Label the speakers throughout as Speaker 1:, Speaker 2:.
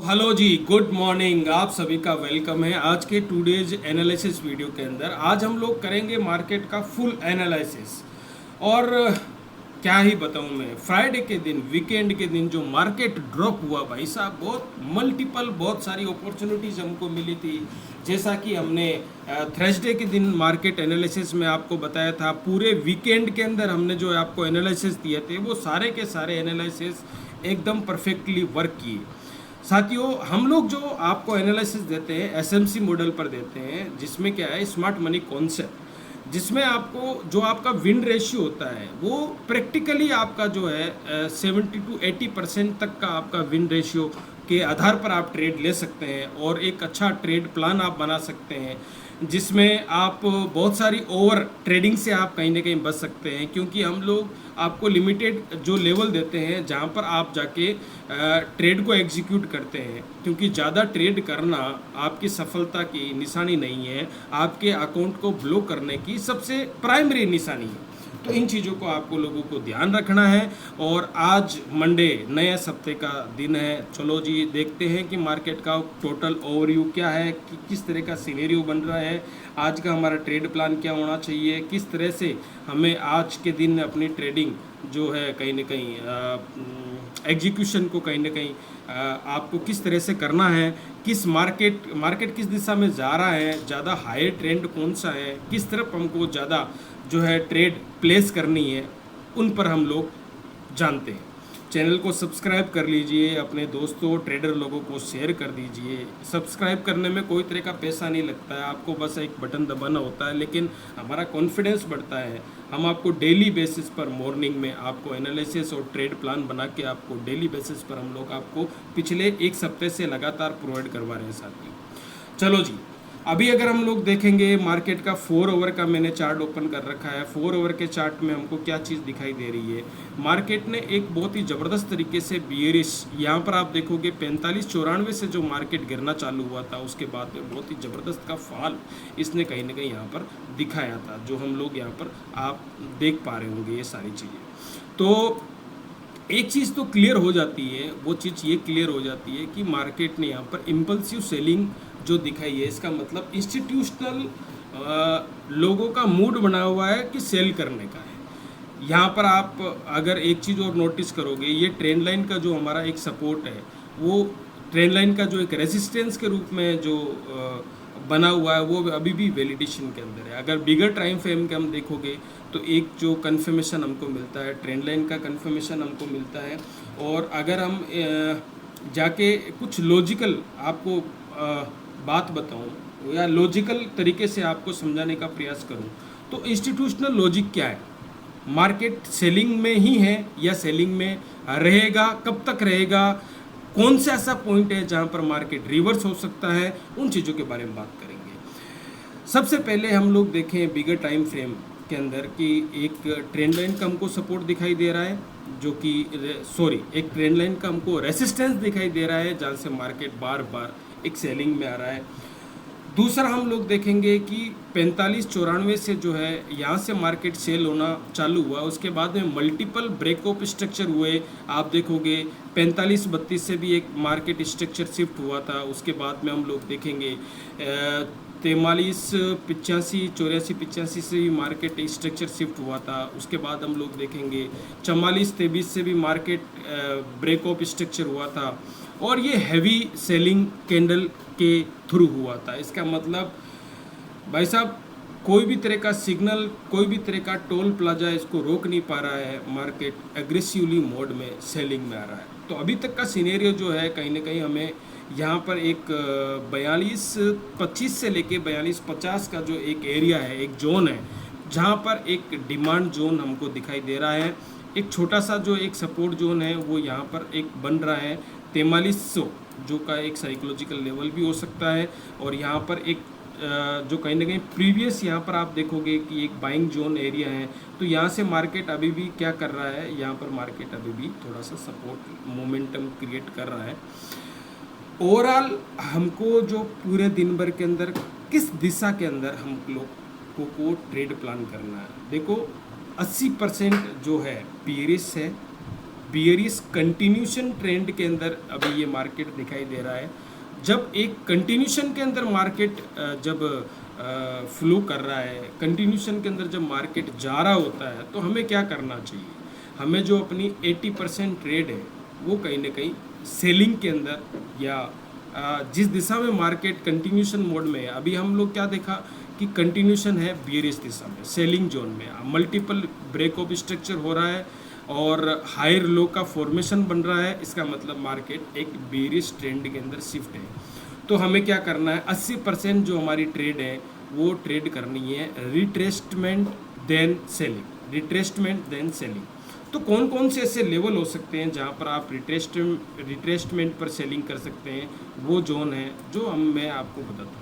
Speaker 1: Hello जी, good morning. आप सभी का वेलकम है आज के टू डेज एनालिसिस वीडियो के अंदर। आज हम लोग करेंगे मार्केट का फुल एनालिसिस। और क्या ही बताऊं मैं, फ्राइडे के दिन, वीकेंड के दिन जो मार्केट ड्रॉप हुआ भाई साहब, बहुत सारी अपॉर्चुनिटीज हमको मिली थी। जैसा कि हमने थर्सडे के दिन मार्केट एनालिसिस में आपको बताया था, पूरे वीकेंड के अंदर हमने जो आपको एनालिसिस दिए थे वो सारे के सारे एनालिसिस एकदम परफेक्टली वर्क किए। साथियों, हम लोग जो आपको एनालिसिस देते हैं एसएमसी मॉडल पर देते हैं, जिसमें क्या है, स्मार्ट मनी कॉन्सेप्ट, जिसमें आपको जो आपका विन रेशियो होता है वो प्रैक्टिकली आपका जो है 70 to 80% तक का आपका विन रेशियो के आधार पर आप ट्रेड ले सकते हैं और एक अच्छा ट्रेड प्लान आप बना सकते हैं, जिसमें आप बहुत सारी ओवर ट्रेडिंग से आप कहीं ना कहीं बच सकते हैं। क्योंकि हम लोग आपको लिमिटेड जो लेवल देते हैं जहां पर आप जाके ट्रेड को एग्जीक्यूट करते हैं, क्योंकि ज़्यादा ट्रेड करना आपकी सफलता की निशानी नहीं है, आपके अकाउंट को ब्लॉक करने की सबसे प्राइमरी निशानी है। तो इन चीज़ों को आपको लोगों को ध्यान रखना है। और आज मंडे, नए हफ्ते का दिन है। चलो जी, देखते हैं कि मार्केट का टोटल ओवरव्यू क्या है, कि किस तरह का सिनेरियो बन रहा है, आज का हमारा ट्रेड प्लान क्या होना चाहिए, किस तरह से हमें आज के दिन अपनी ट्रेडिंग जो है कहीं ना कहीं एग्जीक्यूशन को कहीं ना कहीं आपको किस तरह से करना है, किस मार्केट किस दिशा में जा रहा है, ज़्यादा हाई ट्रेंड कौन सा है, किस तरफ हमको ज़्यादा जो है ट्रेड प्लेस करनी है, उन पर हम लोग जानते हैं। चैनल को सब्सक्राइब कर लीजिए, अपने दोस्तों ट्रेडर लोगों को शेयर कर दीजिए। सब्सक्राइब करने में कोई तरह का पैसा नहीं लगता है, आपको बस एक बटन दबाना होता है, लेकिन हमारा कॉन्फिडेंस बढ़ता है। हम आपको डेली बेसिस पर मॉर्निंग में आपको एनालिसिस और ट्रेड प्लान बना के आपको डेली बेसिस पर हम लोग आपको पिछले एक सप्ताह से लगातार प्रोवाइड करवा रहे हैं साथियों। चलो जी, अभी अगर हम लोग देखेंगे मार्केट का 4 ओवर का मैंने चार्ट ओपन कर रखा है। 4 ओवर के चार्ट में हमको क्या चीज़ दिखाई दे रही है, मार्केट ने एक बहुत ही ज़बरदस्त तरीके से बियरिश, यहाँ पर आप देखोगे 45-94 से जो मार्केट गिरना चालू हुआ था, उसके बाद में बहुत ही ज़बरदस्त का फॉल इसने कहीं ना कहीं यहाँ पर दिखाया था, जो हम लोग यहाँ पर आप देख पा रहे होंगे ये सारी चीज़ें। तो एक चीज़ तो क्लियर हो जाती है, वो चीज़ ये क्लियर हो जाती है कि मार्केट ने यहाँ पर इम्पल्सिव सेलिंग जो दिखाई है, इसका मतलब इंस्टीट्यूशनल लोगों का मूड बना हुआ है कि सेल करने का है। यहाँ पर आप अगर एक चीज़ और नोटिस करोगे, ये ट्रेंड लाइन का जो हमारा एक सपोर्ट है, वो ट्रेंड लाइन का जो एक रेजिस्टेंस के रूप में जो बना हुआ है, वो अभी भी वैलिडेशन के अंदर है। अगर बिगर टाइम फ्रेम के हम देखोगे तो एक जो कन्फर्मेशन हमको मिलता है, ट्रेंड लाइन का कन्फर्मेशन हमको मिलता है। और अगर हम जाके कुछ लॉजिकल आपको बात बताऊं या लॉजिकल तरीके से आपको समझाने का प्रयास करूं, तो इंस्टीट्यूशनल लॉजिक क्या है, मार्केट सेलिंग में ही है या सेलिंग में रहेगा, कब तक रहेगा, कौन सा ऐसा पॉइंट है जहां पर मार्केट रिवर्स हो सकता है, उन चीज़ों के बारे में बात करेंगे। सबसे पहले हम लोग देखें बिगर टाइम फ्रेम के अंदर कि एक ट्रेंड लाइन का हमको सपोर्ट दिखाई दे रहा है, जो कि एक ट्रेंड लाइन का हमको रेसिस्टेंस दिखाई दे रहा है, जहाँ से मार्केट बार बार एक सेलिंग में आ रहा है। दूसरा हम लोग देखेंगे कि 45-94 से जो है यहाँ से मार्केट सेल होना चालू हुआ, उसके बाद में मल्टीपल ब्रेकअप स्ट्रक्चर हुए। आप देखोगे 45-32 से भी एक मार्केट स्ट्रक्चर शिफ्ट हुआ था, उसके बाद में हम लोग देखेंगे 43-85 से भी मार्केट स्ट्रक्चर शिफ्ट हुआ था। उसके बाद हम लोग देखेंगे 44-23 से भी मार्केट ब्रेकअप स्ट्रक्चर हुआ था, और ये हैवी सेलिंग कैंडल के थ्रू हुआ था। इसका मतलब भाई साहब, कोई भी तरह का सिग्नल, कोई भी तरह का टोल प्लाजा इसको रोक नहीं पा रहा है, मार्केट एग्रेसिवली मोड में सेलिंग में आ रहा है। तो अभी तक का सिनेरियो जो है कहीं ना कहीं हमें यहाँ पर एक 42-25 से लेके 42-50 का जो एक एरिया है, एक जोन है, जहाँ पर एक डिमांड जोन हमको दिखाई दे रहा है। एक छोटा सा जो एक सपोर्ट जोन है वो यहाँ पर एक बन रहा है 4300, जो का एक साइकोलॉजिकल लेवल भी हो सकता है। और यहाँ पर एक जो कहीं ना कहीं प्रीवियस यहाँ पर आप देखोगे कि एक बाइंग जोन एरिया है। तो यहाँ से मार्केट अभी भी क्या कर रहा है, यहाँ पर मार्केट अभी भी थोड़ा सा सपोर्ट मोमेंटम क्रिएट कर रहा है। ओवरऑल हमको जो पूरे दिन भर के अंदर किस दिशा के अंदर हम लोग को ट्रेड प्लान करना है, देखो 80% जो है पीरिस है, बियरिश कंटिन्यूशन ट्रेंड के अंदर अभी ये मार्केट दिखाई दे रहा है। जब एक कंटिन्यूशन के अंदर मार्केट जब फ्लो कर रहा है, कंटिन्यूशन के अंदर जब मार्केट जा रहा होता है, तो हमें क्या करना चाहिए? हमें जो अपनी 80% ट्रेड है वो कहीं ना कहीं सेलिंग के अंदर या जिस दिशा में मार्केट कंटिन्यूशन मोड में है, अभी हम लोग क्या देखा कि कंटिन्यूशन है बियरिश दिशा में, सेलिंग जोन में मल्टीपल ब्रेक ऑफ स्ट्रक्चर हो रहा है और हायर लो का फॉर्मेशन बन रहा है। इसका मतलब मार्केट एक बियरिश ट्रेंड के अंदर शिफ्ट है। तो हमें क्या करना है? 80% जो हमारी ट्रेड है वो ट्रेड करनी है retracement then selling, retracement then selling. तो कौन कौन से ऐसे लेवल हो सकते हैं जहाँ पर आप रिट्रेसमेंट पर सेलिंग कर सकते हैं? वो जोन है जो मैं आपको बताता हूँ।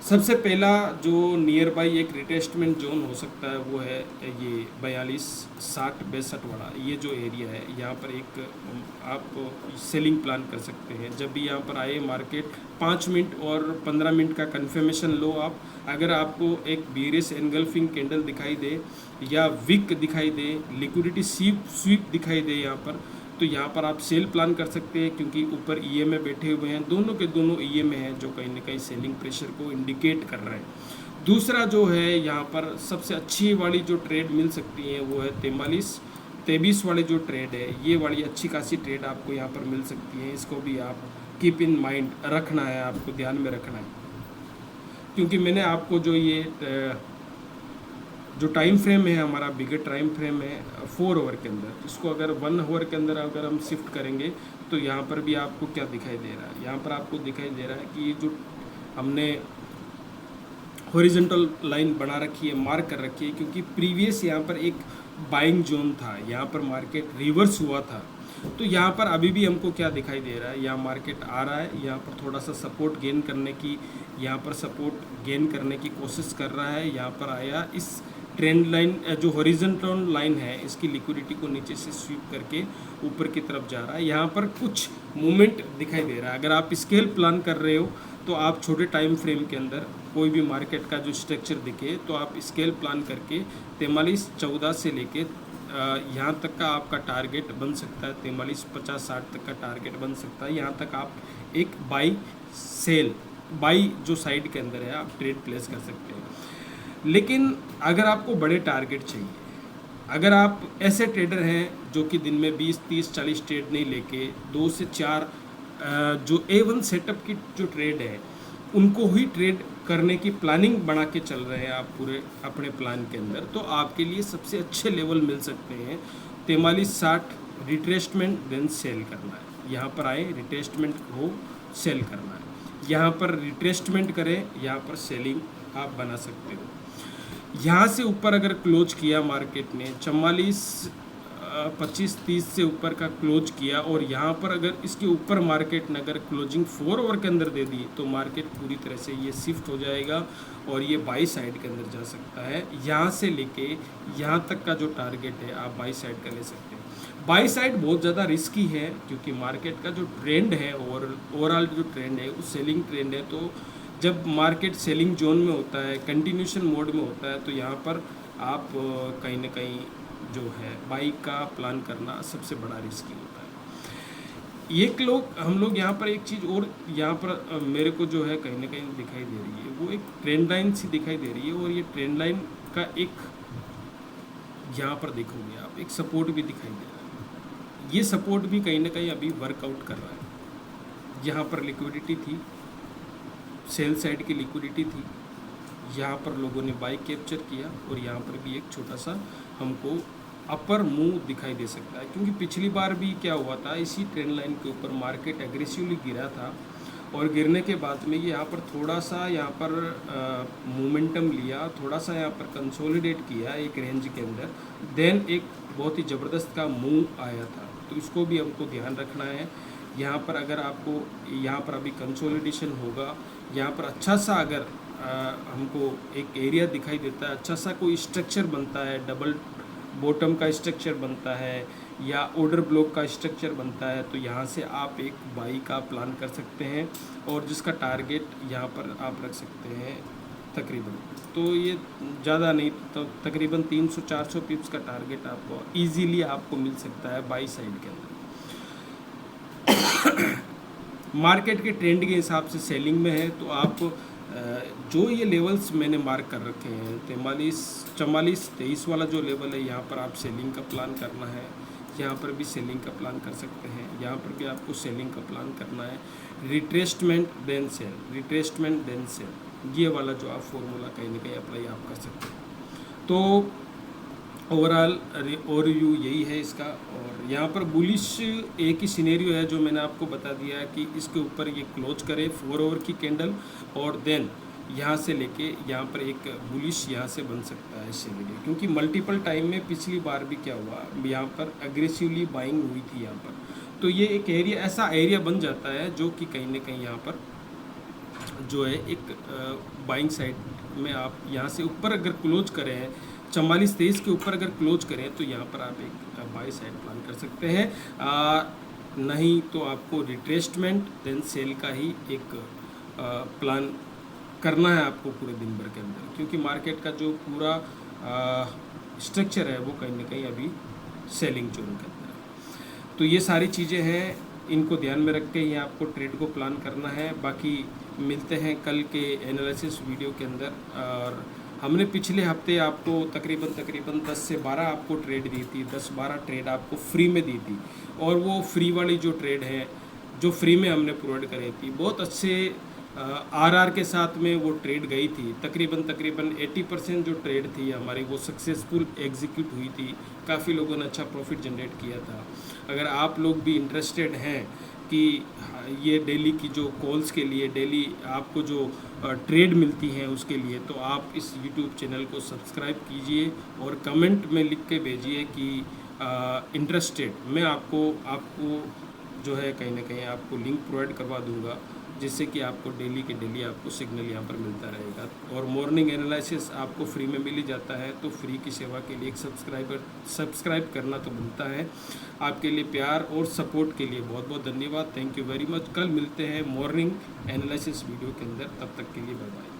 Speaker 1: सबसे पहला जो नियर बाई एक रिट्रेसमेंट जोन हो सकता है वो है ये 42, 60, 62 वाला ये जो एरिया है। यहाँ पर एक आप सेलिंग प्लान कर सकते हैं। जब भी यहाँ पर आए मार्केट 5 मिनट और 15 मिनट का कन्फर्मेशन लो आप, अगर आपको एक बियरिश एनगल्फिंग कैंडल दिखाई दे या विक दिखाई दे, लिक्विडिटी स्वीप दिखाई दे यहाँ पर, तो यहाँ पर आप सेल प्लान कर सकते हैं, क्योंकि ऊपर ईएमए बैठे हुए हैं, दोनों के दोनों ईएमए हैं जो कहीं ना कहीं सेलिंग प्रेशर को इंडिकेट कर रहे हैं। दूसरा जो है यहाँ पर सबसे अच्छी वाली जो ट्रेड मिल सकती है वो है 43 वाली जो ट्रेड है, ये वाली अच्छी खासी ट्रेड आपको यहाँ पर मिल सकती है। इसको भी आप कीप इन माइंड रखना है, आपको ध्यान में रखना है, क्योंकि मैंने आपको जो ये जो टाइम फ्रेम है हमारा बिगर टाइम फ्रेम है 4 आवर के अंदर, इसको अगर 1 आवर के अंदर अगर हम शिफ्ट करेंगे तो यहाँ पर भी आपको क्या दिखाई दे रहा है? यहाँ पर आपको दिखाई दे रहा है कि ये जो हमने हॉरिजॉन्टल लाइन बना रखी है, मार्क कर रखी है, क्योंकि प्रीवियस यहाँ पर एक बाइंग जोन था, यहाँ पर मार्केट रिवर्स हुआ था। तो यहाँ पर अभी भी हमको क्या दिखाई दे रहा है? यहाँ मार्केट आ रहा है, यहाँ पर थोड़ा सा सपोर्ट गेन करने की, यहाँ पर सपोर्ट गेन करने की कोशिश कर रहा है। यहाँ पर आया, इस ट्रेंड लाइन जो हॉरिजॉन्टल लाइन है इसकी लिक्विडिटी को नीचे से स्वीप करके ऊपर की तरफ जा रहा है। यहाँ पर कुछ मूवमेंट दिखाई दे रहा है। अगर आप स्केल प्लान कर रहे हो तो आप छोटे टाइम फ्रेम के अंदर कोई भी मार्केट का जो स्ट्रक्चर दिखे तो आप स्केल प्लान करके 43-14 से लेके यहाँ तक का आपका टारगेट बन सकता है, 43-50-60 तक का टारगेट बन सकता है। यहाँ तक आप एक बाई जो साइड के अंदर है आप ट्रेड प्लेस कर सकते हैं। लेकिन अगर आपको बड़े टारगेट चाहिए, अगर आप ऐसे ट्रेडर हैं जो कि दिन में 20, 30, 40 ट्रेड नहीं लेके 2 से 4 जो A1 सेटअप की जो ट्रेड है उनको ही ट्रेड करने की प्लानिंग बना के चल रहे हैं आप पूरे अपने प्लान के अंदर, तो आपके लिए सबसे अच्छे लेवल मिल सकते हैं 43-60 रिट्रेसमेंट देन सेल करना है। यहाँ पर आए, रिट्रेसमेंट हो, सेल करना है। यहाँ पर रिट्रेसमेंट करें, यहाँ पर सेलिंग आप बना सकते हो। यहाँ से ऊपर अगर क्लोज किया मार्केट ने 44-25-30 से ऊपर का क्लोज किया और यहाँ पर अगर इसके ऊपर मार्केट ने अगर क्लोजिंग 4 आवर के अंदर दे दी तो मार्केट पूरी तरह से ये शिफ्ट हो जाएगा और ये बाई साइड के अंदर जा सकता है। यहाँ से लेके यहाँ तक का जो टारगेट है आप बाई साइड का ले सकते हैं। बाई साइड बहुत ज़्यादा रिस्की है क्योंकि मार्केट का जो ट्रेंड है और ओवरऑल जो ट्रेंड है वो सेलिंग ट्रेंड है। तो जब मार्केट सेलिंग जोन में होता है, कंटिन्यूशन मोड में होता है, तो यहाँ पर आप कहीं ना कहीं जो है बाई का प्लान करना सबसे बड़ा रिस्की होता है। हम लोग यहाँ पर एक चीज़ और यहाँ पर मेरे को जो है कहीं ना कहीं दिखाई दे रही है, वो एक ट्रेंड लाइन सी दिखाई दे रही है और ये ट्रेंड लाइन का एक यहाँ पर देखोगे आप एक सपोर्ट भी दिखाई दे रहा है। ये सपोर्ट भी कहीं ना कहीं अभी वर्कआउट कर रहा है। यहाँ पर लिक्विडिटी थी, सेल साइड की लिक्विडिटी थी, यहाँ पर लोगों ने बाई कैप्चर किया और यहाँ पर भी एक छोटा सा हमको अपर मूव दिखाई दे सकता है, क्योंकि पिछली बार भी क्या हुआ था, इसी ट्रेंड लाइन के ऊपर मार्केट एग्रेसिवली गिरा था और गिरने के बाद में ये यहाँ पर थोड़ा सा यहाँ पर मोमेंटम लिया, थोड़ा सा यहाँ पर कंसोलिडेट किया एक रेंज के अंदर, देन एक बहुत ही ज़बरदस्त का मूव आया था। तो इसको भी हमको ध्यान रखना है। यहाँ पर अगर आपको यहाँ पर अभी कंसोलिडेशन होगा, यहाँ पर अच्छा सा अगर हमको एक एरिया दिखाई देता है, अच्छा सा कोई स्ट्रक्चर बनता है, डबल बॉटम का स्ट्रक्चर बनता है या ऑर्डर ब्लॉक का स्ट्रक्चर बनता है, तो यहाँ से आप एक बाई का प्लान कर सकते हैं और जिसका टारगेट यहाँ पर आप रख सकते हैं तकरीबन। तो ये ज़्यादा नहीं, तो तकरीबन 300-400 पिप्स का टारगेट आपको इजीली आपको मिल सकता है बाई साइड के अंदर। मार्केट के ट्रेंड के हिसाब से सेलिंग में है, तो आप जो ये लेवल्स मैंने मार्क कर रखे हैं 44-23 वाला जो लेवल है, यहाँ पर आप सेलिंग का प्लान करना है। यहाँ पर भी सेलिंग का प्लान कर सकते हैं, यहाँ पर भी आपको सेलिंग का प्लान करना है। Retracement then sell, retracement then sell, ये वाला जो आप फॉर्मूला कहीं ना कहीं अप्लाई आप कर सकते हैं। तो ओवरऑल ओवरव्यू यही है इसका। और यहाँ पर बुलिश एक ही सिनेरियो है जो मैंने आपको बता दिया है कि इसके ऊपर ये क्लोज करे 4 आवर की कैंडल, और देन यहाँ से लेके यहाँ पर एक बुलिश यहाँ से बन सकता है सिनेरियो, क्योंकि मल्टीपल टाइम में पिछली बार भी क्या हुआ, यहाँ पर अग्रेसिवली बाइंग हुई थी यहाँ पर। तो ये एक एरिया, ऐसा एरिया बन जाता है जो कि कहीं ना कहीं यहाँ पर जो है एक बाइंग साइड में आप यहाँ से ऊपर अगर क्लोज करें 44-23 के ऊपर अगर क्लोज करें, तो यहाँ पर आप एक बाई साइड प्लान कर सकते हैं। नहीं तो आपको रिट्रेसमेंट देन सेल का ही एक प्लान करना है आपको पूरे दिन भर के अंदर, क्योंकि मार्केट का जो पूरा स्ट्रक्चर है वो कहीं ना कहीं अभी सेलिंग जोन के अंदर है। तो ये सारी चीज़ें हैं, इनको ध्यान में रख के ही आपको ट्रेड को प्लान करना है। बाकी मिलते हैं कल के एनालिसिस वीडियो के अंदर। और हमने पिछले हफ्ते आपको तकरीबन 10 से 12 आपको ट्रेड दी थी, 10-12 ट्रेड आपको फ्री में दी थी। और वो फ्री वाली जो ट्रेड है, जो फ्री में हमने प्रोवाइड करी थी, बहुत अच्छे आरआर के साथ में वो ट्रेड गई थी। तकरीबन 80% जो ट्रेड थी हमारी वो सक्सेसफुल एग्जीक्यूट हुई थी। काफ़ी लोगों ने अच्छा प्रॉफिट जनरेट किया था। अगर आप लोग भी इंटरेस्टेड हैं कि ये डेली की जो कॉल्स के लिए डेली आपको जो ट्रेड मिलती हैं उसके लिए, तो आप इस यूट्यूब चैनल को सब्सक्राइब कीजिए और कमेंट में लिख के भेजिए कि इंटरेस्टेड। मैं आपको जो है कहीं ना कहीं आपको लिंक प्रोवाइड करवा दूंगा, जिससे कि आपको डेली के डेली आपको सिग्नल यहाँ पर मिलता रहेगा। और मॉर्निंग एनालिसिस आपको फ्री में मिल ही जाता है, तो फ्री की सेवा के लिए एक सब्सक्राइब करना तो बनता है। आपके लिए प्यार और सपोर्ट के लिए बहुत बहुत धन्यवाद। Thank you very much. कल मिलते हैं मॉर्निंग एनालिसिस वीडियो के अंदर, तब तक के लिए बाय बाय।